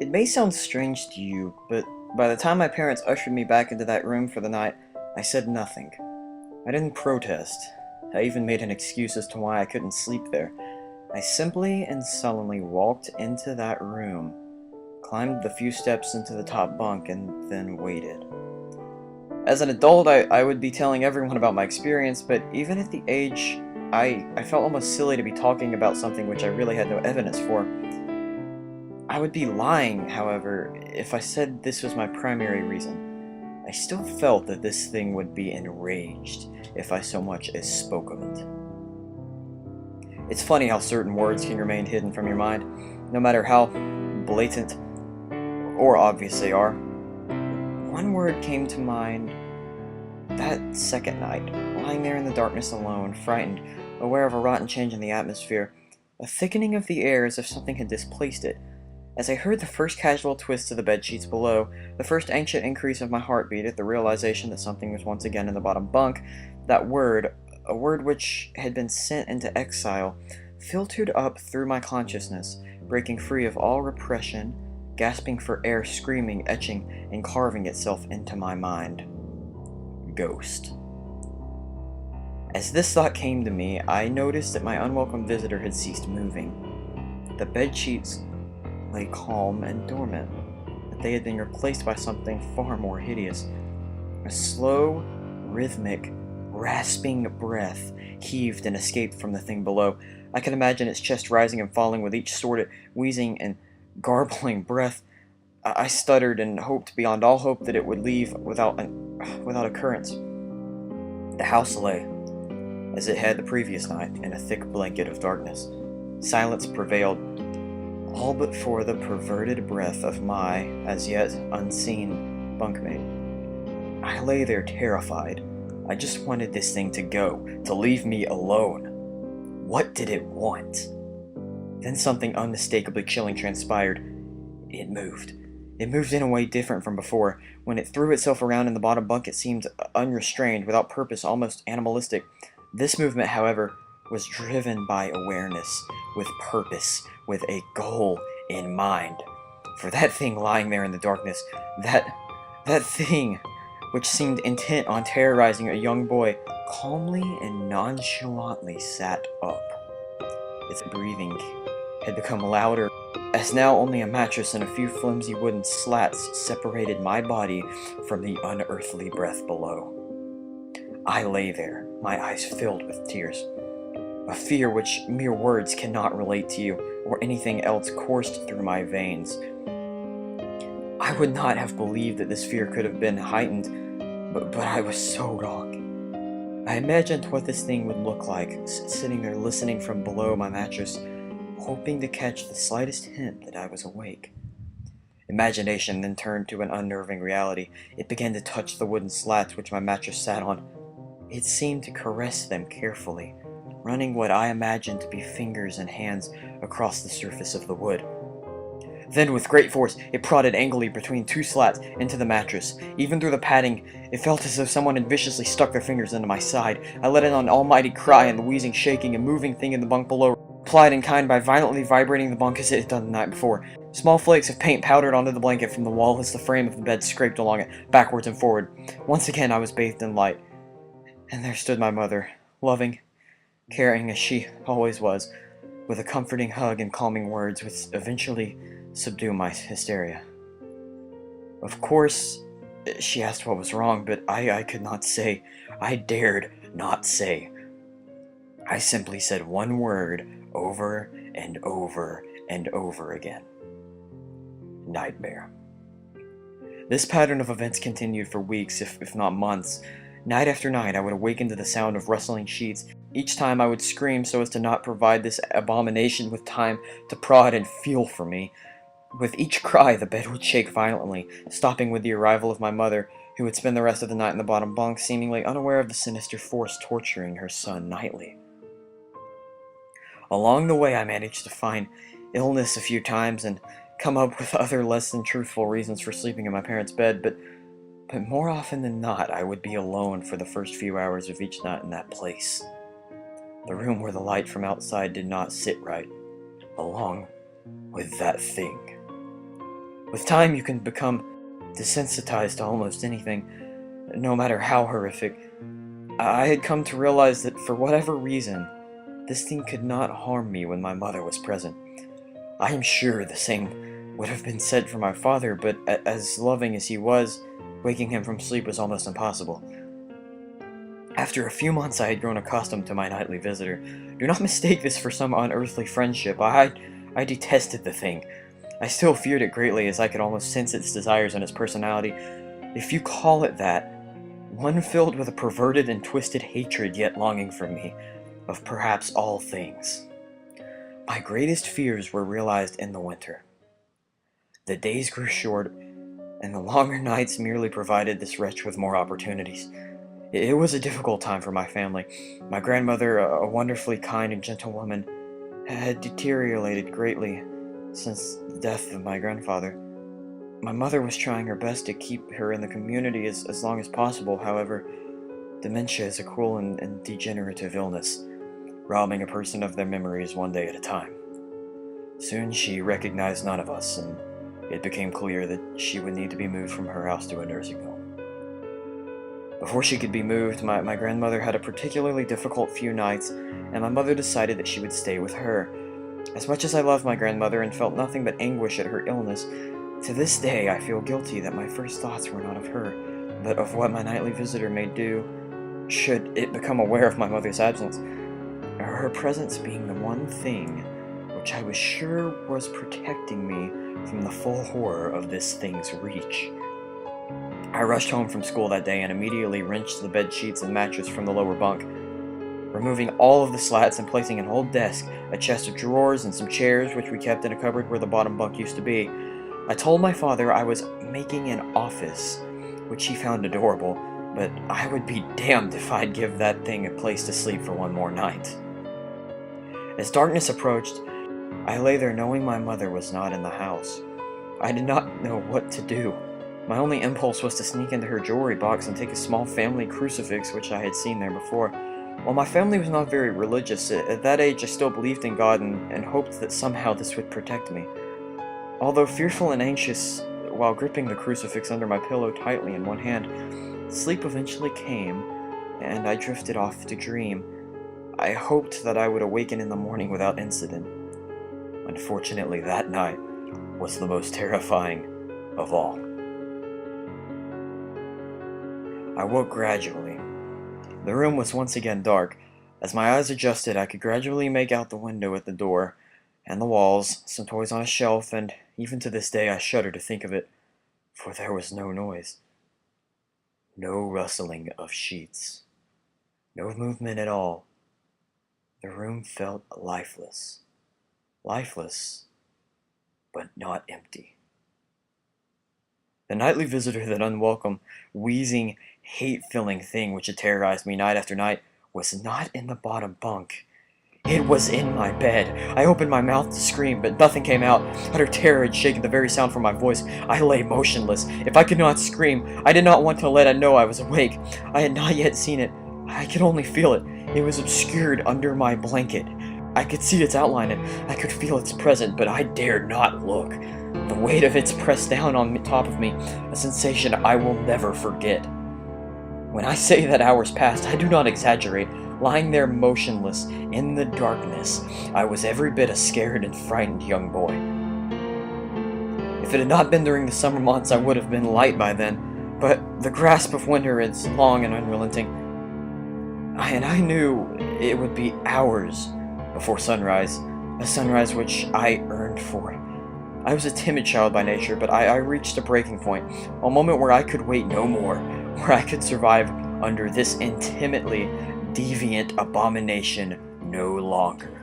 It may sound strange to you, but by the time my parents ushered me back into that room for the night, I said nothing. I didn't protest. I even made an excuse as to why I couldn't sleep there. I simply and sullenly walked into that room, climbed the few steps into the top bunk, and then waited. As an adult, I would be telling everyone about my experience, but even at the age, I felt almost silly to be talking about something which I really had no evidence for. I would be lying, however, if I said this was my primary reason. I still felt that this thing would be enraged if I so much as spoke of it. It's funny how certain words can remain hidden from your mind, no matter how blatant or obvious they are. One word came to mind that second night, lying there in the darkness alone, frightened, aware of a rotten change in the atmosphere, a thickening of the air as if something had displaced it. As I heard the first casual twist of the bedsheets below, the first anxious increase of my heartbeat at the realization that something was once again in the bottom bunk, that word, a word which had been sent into exile, filtered up through my consciousness, breaking free of all repression, gasping for air, screaming, etching, and carving itself into my mind. Ghost. As this thought came to me, I noticed that my unwelcome visitor had ceased moving. The bedsheets lay calm and dormant, but they had been replaced by something far more hideous. A slow, rhythmic, rasping breath heaved and escaped from the thing below. I could imagine its chest rising and falling with each sordid, wheezing, and garbling breath. I stuttered and hoped beyond all hope that it would leave without occurrence. The house lay, as it had the previous night, in a thick blanket of darkness. Silence prevailed, all but for the perverted breath of my, as yet unseen, bunkmate. I lay there terrified. I just wanted this thing to go, to leave me alone. What did it want? Then something unmistakably chilling transpired. It moved. It moved in a way different from before. When it threw itself around in the bottom bunk, it seemed unrestrained, without purpose, almost animalistic. This movement, however, was driven by awareness, with purpose, with a goal in mind. For that thing lying there in the darkness, that thing which seemed intent on terrorizing a young boy, calmly and nonchalantly sat up. Its breathing had become louder, as now only a mattress and a few flimsy wooden slats separated my body from the unearthly breath below. I lay there, my eyes filled with tears. A fear which mere words cannot relate to you, or anything else coursed through my veins. I would not have believed that this fear could have been heightened, but I was so wrong. I imagined what this thing would look like, sitting there listening from below my mattress, hoping to catch the slightest hint that I was awake. Imagination then turned to an unnerving reality. It began to touch the wooden slats which my mattress sat on. It seemed to caress them carefully, running what I imagined to be fingers and hands across the surface of the wood. Then, with great force, it prodded angrily between two slats into the mattress. Even through the padding, it felt as though someone had viciously stuck their fingers into my side. I let out an almighty cry, and the wheezing, shaking, and moving thing in the bunk below replied in kind by violently vibrating the bunk as it had done the night before. Small flakes of paint powdered onto the blanket from the wall as the frame of the bed scraped along it, backwards and forward. Once again I was bathed in light, and there stood my mother, loving, caring as she always was, with a comforting hug and calming words which eventually subdued my hysteria. Of course, she asked what was wrong, but I could not say. I dared not say. I simply said one word over and over and over again. Nightmare. This pattern of events continued for weeks, if not months. Night after night, I would awaken to the sound of rustling sheets. Each time I would scream so as to not provide this abomination with time to prod and feel for me. With each cry, the bed would shake violently, stopping with the arrival of my mother, who would spend the rest of the night in the bottom bunk, seemingly unaware of the sinister force torturing her son nightly. Along the way, I managed to find illness a few times and come up with other less than truthful reasons for sleeping in my parents' bed, but more often than not, I would be alone for the first few hours of each night in that place. The room where the light from outside did not sit right, along with that thing. With time, you can become desensitized to almost anything, no matter how horrific. I had come to realize that for whatever reason, this thing could not harm me when my mother was present. I am sure the same would have been said for my father, but as loving as he was, waking him from sleep was almost impossible. After a few months, I had grown accustomed to my nightly visitor. Do not mistake this for some unearthly friendship. I detested the thing. I still feared it greatly, as I could almost sense its desires and its personality. If you call it that, one filled with a perverted and twisted hatred yet longing for me, of perhaps all things. My greatest fears were realized in the winter. The days grew short, and the longer nights merely provided this wretch with more opportunities. It was a difficult time for my family. My grandmother, a wonderfully kind and gentle woman, had deteriorated greatly since the death of my grandfather. My mother was trying her best to keep her in the community as long as possible. However, dementia is a cruel and degenerative illness, robbing a person of their memories one day at a time. Soon she recognized none of us, and it became clear that she would need to be moved from her house to a nursing home. Before she could be moved, my grandmother had a particularly difficult few nights, and my mother decided that she would stay with her. As much as I loved my grandmother and felt nothing but anguish at her illness, to this day I feel guilty that my first thoughts were not of her, but of what my nightly visitor may do should it become aware of my mother's absence. Her presence being the one thing which I was sure was protecting me from the full horror of this thing's reach. I rushed home from school that day and immediately wrenched the bed sheets and mattress from the lower bunk, removing all of the slats and placing an old desk, a chest of drawers, and some chairs which we kept in a cupboard where the bottom bunk used to be. I told my father I was making an office, which he found adorable, but I would be damned if I'd give that thing a place to sleep for one more night. As darkness approached, I lay there knowing my mother was not in the house. I did not know what to do. My only impulse was to sneak into her jewelry box and take a small family crucifix which I had seen there before. While my family was not very religious, at that age I still believed in God and hoped that somehow this would protect me. Although fearful and anxious, while gripping the crucifix under my pillow tightly in one hand, sleep eventually came, and I drifted off to dream. I hoped that I would awaken in the morning without incident. Unfortunately, that night was the most terrifying of all. I woke gradually. The room was once again dark. As my eyes adjusted, I could gradually make out the window at the door, and the walls, some toys on a shelf, and even to this day I shudder to think of it, for there was no noise. No rustling of sheets. No movement at all. The room felt lifeless. Lifeless, but not empty. The nightly visitor, that unwelcome, wheezing, hate-filling thing which had terrorized me night after night, was not in the bottom bunk. It was in my bed. I opened my mouth to scream, but nothing came out. Utter terror had shaken the very sound from my voice. I lay motionless. If I could not scream, I did not want to let it know I was awake. I had not yet seen it. I could only feel it. It was obscured under my blanket. I could see its outline and I could feel its presence, but I dared not look. The weight of its pressed down on top of me, a sensation I will never forget. When I say that hours passed, I do not exaggerate. Lying there motionless, in the darkness, I was every bit a scared and frightened young boy. If it had not been during the summer months, I would have been light by then, but the grasp of winter is long and unrelenting, and I knew it would be hours before sunrise, a sunrise which I yearned for. I was a timid child by nature, but I reached a breaking point, a moment where I could wait no more, where I could survive under this intimately deviant abomination no longer.